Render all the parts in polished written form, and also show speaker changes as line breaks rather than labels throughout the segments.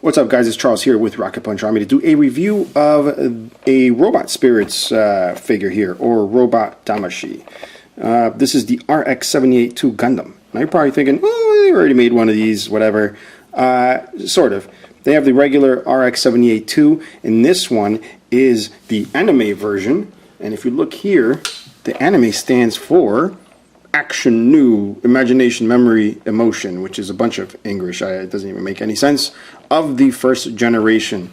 What's up, guys? It's Charles here with Rocket Punch Army to do a review of a Robot Spirits figure here, or Robot TAMASHII. This is the RX-78-2 Gundam. Now you're probably thinking, oh, they already made one of these, whatever. Sort of. They have the regular RX-78-2, and this one is the A.N.I.M.E version. And if you look here, the A.N.I.M.E stands for Action, New, Imagination, Memory, Emotion, which is a bunch of English. It doesn't even make any sense. Of the first generation.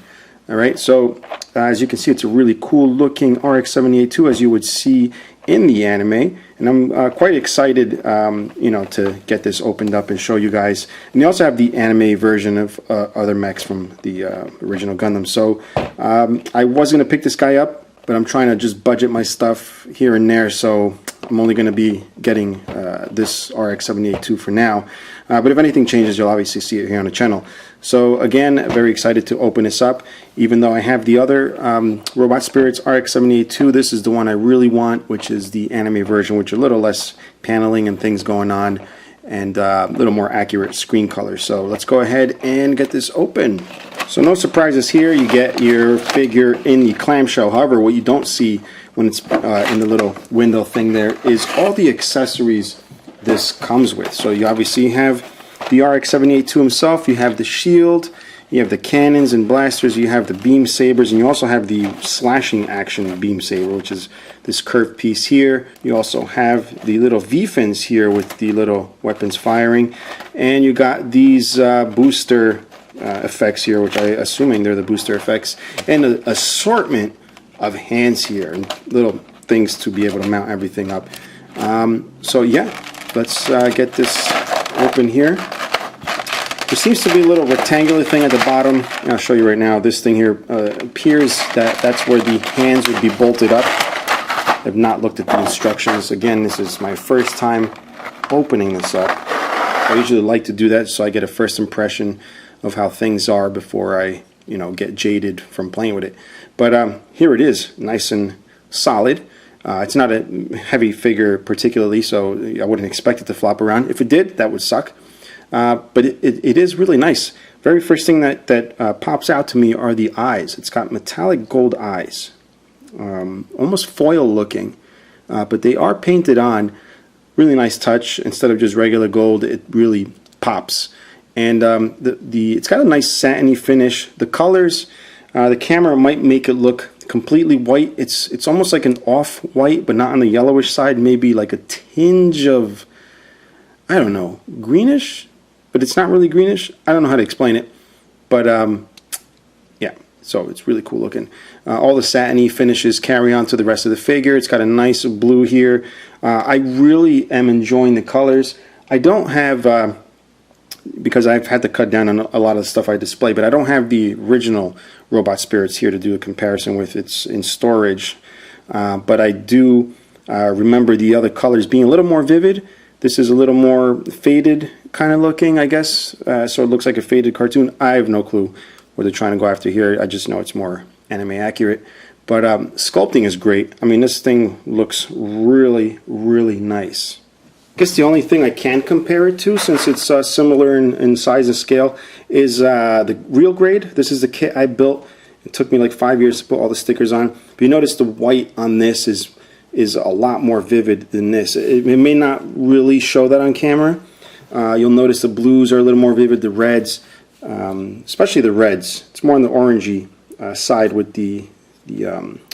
Alright, so as you can see, it's a really cool looking RX-78-2, as you would see in the A.N.I.M.E. And I'm quite excited, you know, to get this opened up and show you guys. And they also have the A.N.I.M.E version of other mechs from the original Gundam. So I was going to pick this guy up, but I'm trying to just budget my stuff here and there, so I'm only going to be getting this RX-78-2 for now. But if anything changes, you'll obviously see it here on the channel. So again, very excited to open this up. Even though I have the other Robot Spirits RX-78-2, this is the one I really want, which is the A.N.I.M.E version, which is a little less paneling and things going on, and a little more accurate screen color. So let's go ahead and get this open. So no surprises here. You get your figure in the clamshell. However, what you don't see when it's in the little window thing there is all the accessories this comes with. So you obviously have the RX-78-2 himself, you have the shield, you have the cannons and blasters, you have the beam sabers, and you also have the slashing action beam saber, which is this curved piece here. You also have the little V-fins here with the little weapons firing, and you got these booster effects here, which I'm assuming they're the booster effects, and an assortment of hands here and little things to be able to mount everything up. So yeah, let's get this open here. There seems to be a little rectangular thing at the bottom. I'll show you right now. This thing here appears that that's where the hands would be bolted up. I've not looked at the instructions. Again, this is my first time opening this up. I usually like to do that so I get a first impression of how things are before I, you know, get jaded from playing with it. But here it is, nice and solid. It's not a heavy figure particularly, so I wouldn't expect it to flop around. If it did, that would suck. But it is really nice. Very first thing that pops out to me are the eyes. It's got metallic gold eyes, almost foil looking, but they are painted on. Really nice touch. Instead of just regular gold, it really pops. And it's got a nice satiny finish. The colors, the camera might make it look completely white. It's almost like an off-white, but not on the yellowish side. Maybe like a tinge of, I don't know, greenish, but it's not really greenish. I don't know how to explain it, but yeah, so it's really cool looking. All the satiny finishes carry on to the rest of the figure. It's got a nice blue here. I really am enjoying the colors. I don't have, because I've had to cut down on a lot of the stuff I display, but I don't have the original Robot Spirits here to do a comparison with. It's in storage, but I do remember the other colors being a little more vivid. This is a little more faded kind of looking, I guess, so it looks like a faded cartoon. I have no clue what they're trying to go after here. I just know it's more anime accurate, but sculpting is great. I mean, this thing looks really, really nice. I guess the only thing I can compare it to, since it's similar in size and scale, is the real grade. This is the kit I built. It took me like 5 years to put all the stickers on. But you notice the white on this is a lot more vivid than this. It may not really show that on camera. You'll notice the blues are a little more vivid, the reds, especially the reds. It's more on the orangey side with the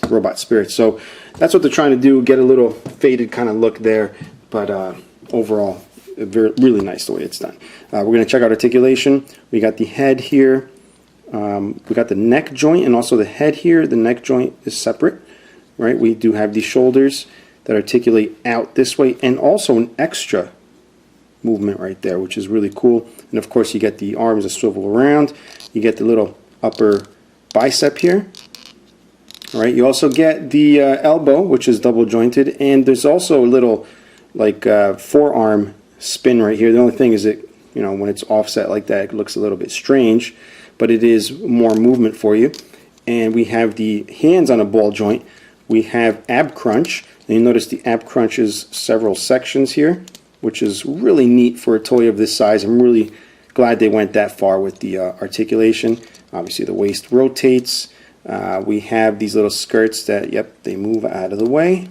Robot Spirits. So that's what they're trying to do, get a little faded kind of look there. But overall, really nice the way it's done. We're going to check out articulation. We got the head here. We got the neck joint and also the head here. The neck joint is separate, right? We do have the shoulders that articulate out this way, and also an extra movement right there, which is really cool. And of course, you get the arms that swivel around. You get the little upper bicep here. All right. You also get the elbow, which is double jointed, and there's also a little like forearm spin right here. The only thing is that, you know, when it's offset like that, it looks a little bit strange, but it is more movement for you. And we have the hands on a ball joint. We have ab crunch, and you notice the ab crunch is several sections here, which is really neat for a toy of this size. I'm really glad they went that far with the articulation. Obviously the waist rotates. We have these little skirts that, yep, they move out of the way.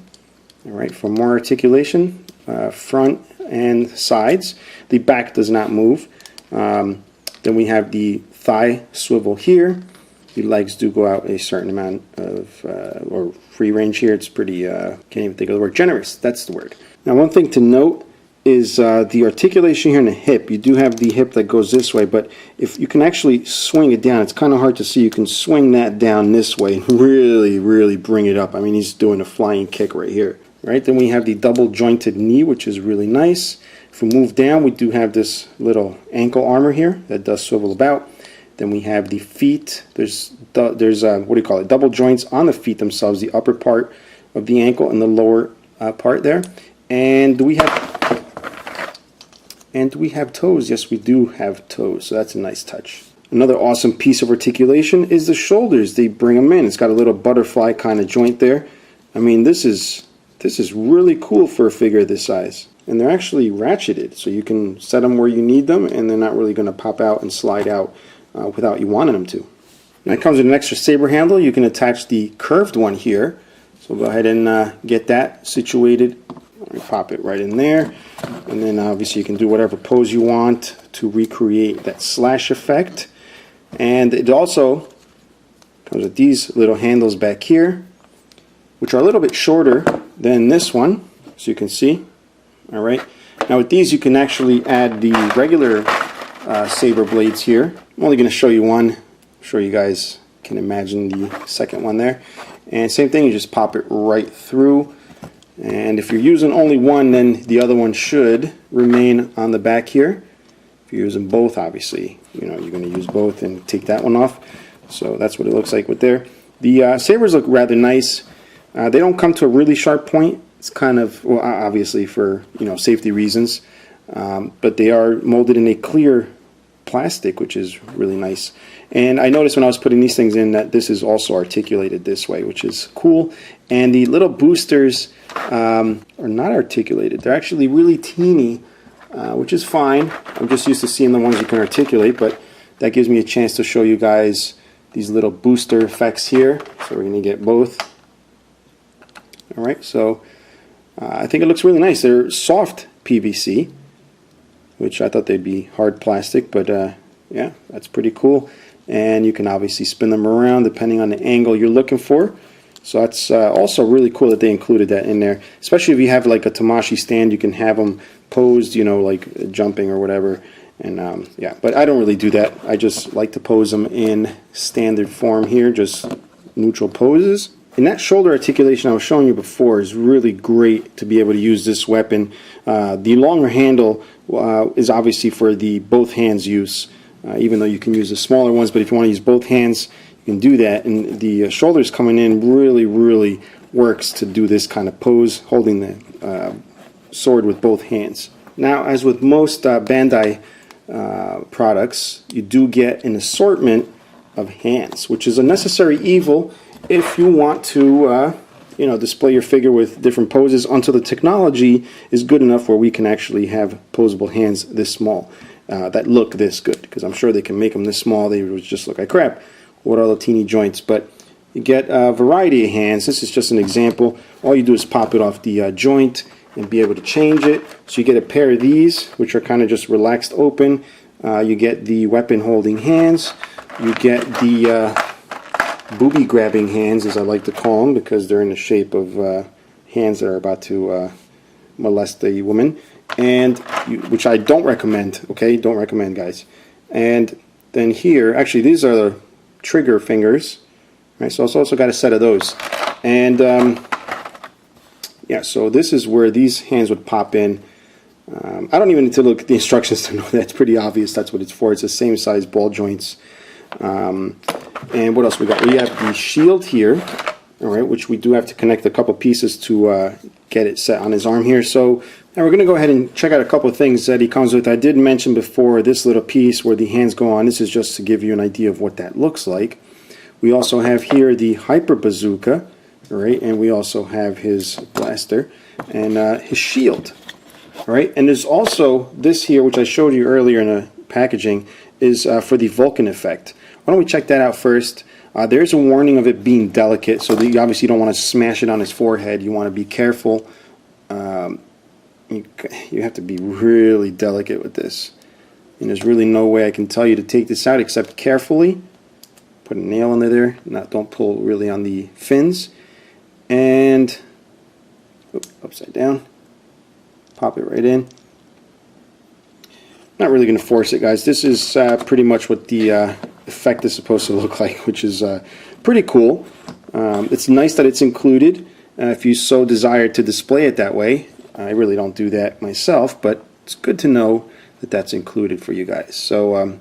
All right, for more articulation, front and sides. The back does not move. Then we have the thigh swivel here. The legs do go out a certain amount of, or free range here. It's pretty, can't even think of the word, generous. That's the word. Now, one thing to note is the articulation here in the hip. You do have the hip that goes this way, but if you can actually swing it down, it's kind of hard to see. You can swing that down this way and really, really bring it up. I mean, he's doing a flying kick right here. Right, then we have the double jointed knee, which is really nice. If we move down, we do have this little ankle armor here that does swivel about. Then we have the feet. There's what do you call it? Double joints on the feet themselves, the upper part of the ankle and the lower part there. And do we have toes? Yes, we do have toes. So that's a nice touch. Another awesome piece of articulation is the shoulders. They bring them in. It's got a little butterfly kind of joint there. I mean, this is really cool for a figure this size. And they're actually ratcheted, so you can set them where you need them, and they're not really going to pop out and slide out without you wanting them to. Now it comes with an extra saber handle. You can attach the curved one here. So go ahead and get that situated. Pop it right in there. And then obviously you can do whatever pose you want to recreate that slash effect. And it also comes with these little handles back here, which are a little bit shorter than this one, as you can see. All right. Now with these, you can actually add the regular saber blades here. I'm only going to show you one. I'm sure you guys can imagine the second one there. And same thing, you just pop it right through. And if you're using only one, then the other one should remain on the back here. If you're using both, obviously, you know, you're going to use both and take that one off. So that's what it looks like with there. The sabers look rather nice. They don't come to a really sharp point. It's kind of, well, obviously for, you know, safety reasons, but they are molded in a clear plastic, which is really nice. And I noticed when I was putting these things in that this is also articulated this way, which is cool. And the little boosters are not articulated. They're actually really teeny, which is fine. I'm just used to seeing the ones you can articulate, but that gives me a chance to show you guys these little booster effects here. So we're going to get both. All right, so I think it looks really nice. They're soft PVC, which I thought they'd be hard plastic, but yeah, that's pretty cool. And you can obviously spin them around depending on the angle you're looking for. So that's also really cool that they included that in there. Especially if you have like a Tamashii stand, you can have them posed, you know, like jumping or whatever. And yeah, but I don't really do that. I just like to pose them in standard form here, just neutral poses. And that shoulder articulation I was showing you before is really great to be able to use this weapon. The longer handle is obviously for the both hands use, even though you can use the smaller ones, but if you want to use both hands, you can do that. And the shoulders coming in really works to do this kind of pose, holding the sword with both hands. Now, as with most Bandai products, you do get an assortment of hands, which is a necessary evil if you want to you know, display your figure with different poses until the technology is good enough where we can actually have posable hands this small that look this good, because I'm sure they can make them this small, they would just look like crap. What are the teeny joints? But you get a variety of hands. This is just an example. All you do is pop it off the joint and be able to change it. So you get a pair of these, which are kind of just relaxed open. You get the weapon holding hands. You get the booby grabbing hands, as I like to call them, because they're in the shape of hands that are about to molest a woman, and which I don't recommend. Okay, don't recommend, guys. And then here, actually, these are the trigger fingers. Right, so it's also got a set of those, and yeah. So this is where these hands would pop in. I don't even need to look at the instructions to know that. It's pretty obvious that's what it's for. It's the same size ball joints. And what else we got? We have the shield here, all right, which we do have to connect a couple pieces to get it set on his arm here. So now we're going to go ahead and check out a couple of things that he comes with. I did mention before this little piece where the hands go on. This is just to give you an idea of what that looks like. We also have here the hyper bazooka, all right, and we also have his blaster and his shield, all right. And there's also this here, which I showed you earlier in a packaging, is for the Vulcan effect. Why don't we check that out first? There's a warning of it being delicate, so that you obviously don't want to smash it on his forehead. You want to be careful. You have to be really delicate with this. And there's really no way I can tell you to take this out except carefully. Put a nail under there. Don't pull really on the fins. And upside down. Pop it right in. Not really going to force it, guys. This is pretty much what the effect is supposed to look like, which is pretty cool. It's nice that it's included if you so desire to display it that way. I really don't do that myself, but it's good to know that that's included for you guys. So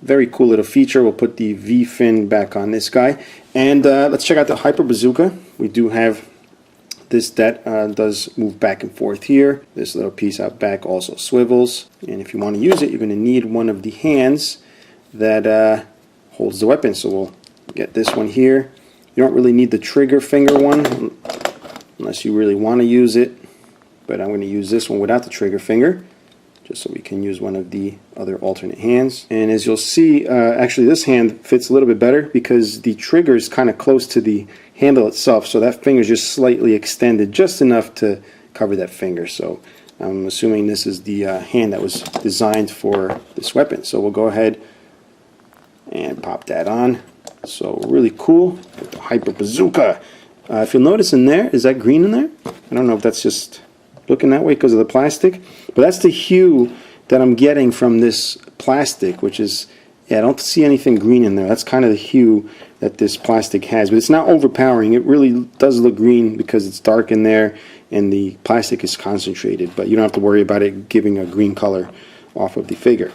very cool little feature. We'll put the V fin back on this guy, and let's check out the Hyper Bazooka. We do have this that does move back and forth here. This little piece out back also swivels, and if you want to use it, you're going to need one of the hands that holds the weapon. So we'll get this one here. You don't really need the trigger finger one unless you really want to use it, but I'm going to use this one without the trigger finger, just so we can use one of the other alternate hands. And as you'll see, actually this hand fits a little bit better because the trigger is kind of close to the handle itself, so that finger is just slightly extended, just enough to cover that finger. So I'm assuming this is the hand that was designed for this weapon. So we'll go ahead and pop that on. So really cool with the Hyper Bazooka. If you'll notice in there, is that green in there? I don't know if that's just looking that way because of the plastic, but that's the hue that I'm getting from this plastic, which is, yeah, I don't see anything green in there. That's kind of the hue that this plastic has, but it's not overpowering. It really does look green because it's dark in there and the plastic is concentrated, but you don't have to worry about it giving a green color off of the figure.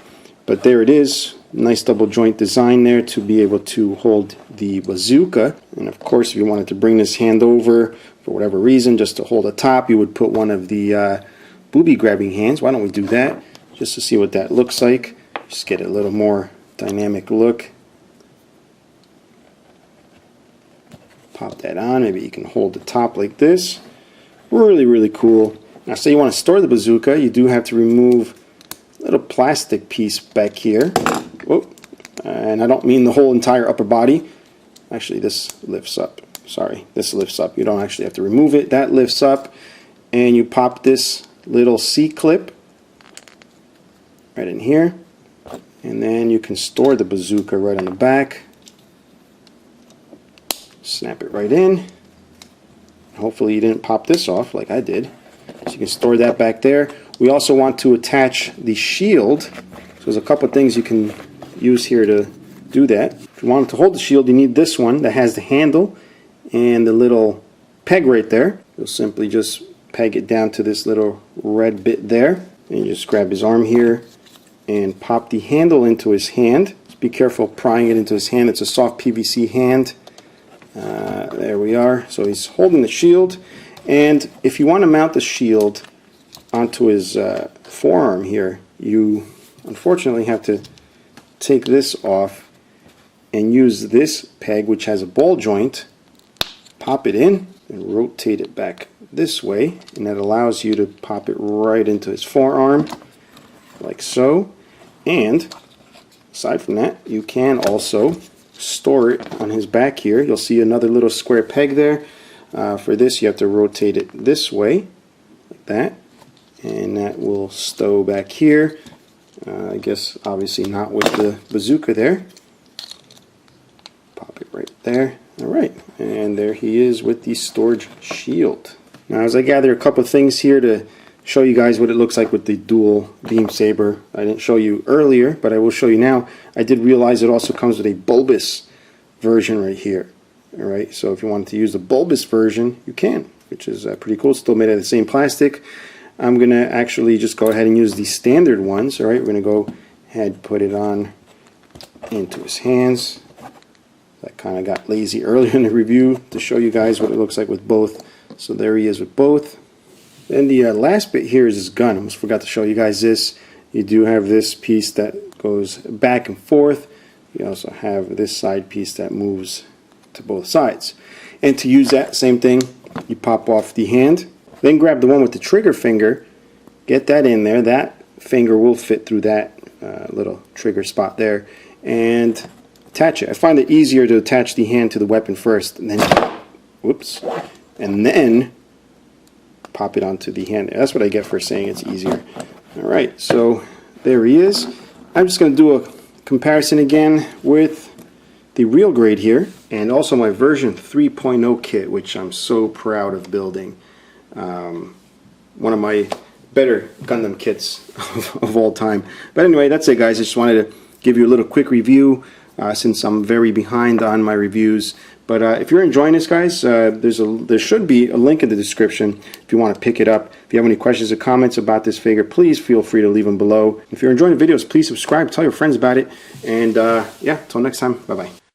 But there it is. Nice double joint design there to be able to hold the bazooka. And of course, if you wanted to bring this hand over for whatever reason, just to hold the top, you would put one of the booby grabbing hands. Why don't we do that just to see what that looks like? Just get a little more dynamic look. Pop that on. Maybe you can hold the top like this. Really, really cool. Now, say you want to store the bazooka, you do have to remove a little plastic piece back here. Whoop. And I don't mean the whole entire upper body. Actually, this lifts up. Sorry, this lifts up. You don't actually have to remove it. That lifts up, and you pop this little C-clip right in here, and then you can store the bazooka right on the back. Snap it right in. Hopefully you didn't pop this off like I did. So you can store that back there. We also want to attach the shield. So there's a couple of things you can use here to do that. If you want to hold the shield, you need this one that has the handle and the little peg right there. You'll simply just peg it down to this little red bit there. And you just grab his arm here and pop the handle into his hand. Just be careful prying it into his hand. It's a soft PVC hand. There we are. So he's holding the shield. And if you want to mount the shield onto his forearm here, you unfortunately have to take this off and use this peg, which has a ball joint, pop it in and rotate it back this way, and that allows you to pop it right into his forearm like so. And aside from that, you can also store it on his back here. You'll see another little square peg there. For this, you have to rotate it this way like that, and that will stow back here. I guess obviously not with the bazooka there. Pop it right there. Alright, and there he is with the storage shield. Now, as I gather a couple of things here to show you guys what it looks like with the dual beam saber. I didn't show you earlier, but I will show you now. I did realize it also comes with a bulbous version right here. Alright, so if you wanted to use the bulbous version, you can, which is pretty cool. Still made out of the same plastic. I'm going to actually just go ahead and use the standard ones. Alright, we're going to go ahead and put it on into his hands. I kind of got lazy earlier in the review to show you guys what it looks like with both. So there he is with both. Then the last bit here is his gun. I almost forgot to show you guys this. You do have this piece that goes back and forth. You also have this side piece that moves to both sides. And to use that same thing, you pop off the hand, then grab the one with the trigger finger, get that in there. That finger will fit through that little trigger spot there, and attach it. I find it easier to attach the hand to the weapon first, and then, whoops, and then pop it onto the hand. That's what I get for saying it's easier. Alright, so there he is. I'm just going to do a comparison again with the real grade here, and also my version 3.0 kit, which I'm so proud of building. One of my better Gundam kits of all time. But anyway, that's it, guys. I just wanted to give you a little quick review since I'm very behind on my reviews. But if you're enjoying this, guys, there should be a link in the description if you want to pick it up. If you have any questions or comments about this figure, please feel free to leave them below. If you're enjoying the videos, please subscribe, tell your friends about it, and yeah, until next time, bye-bye.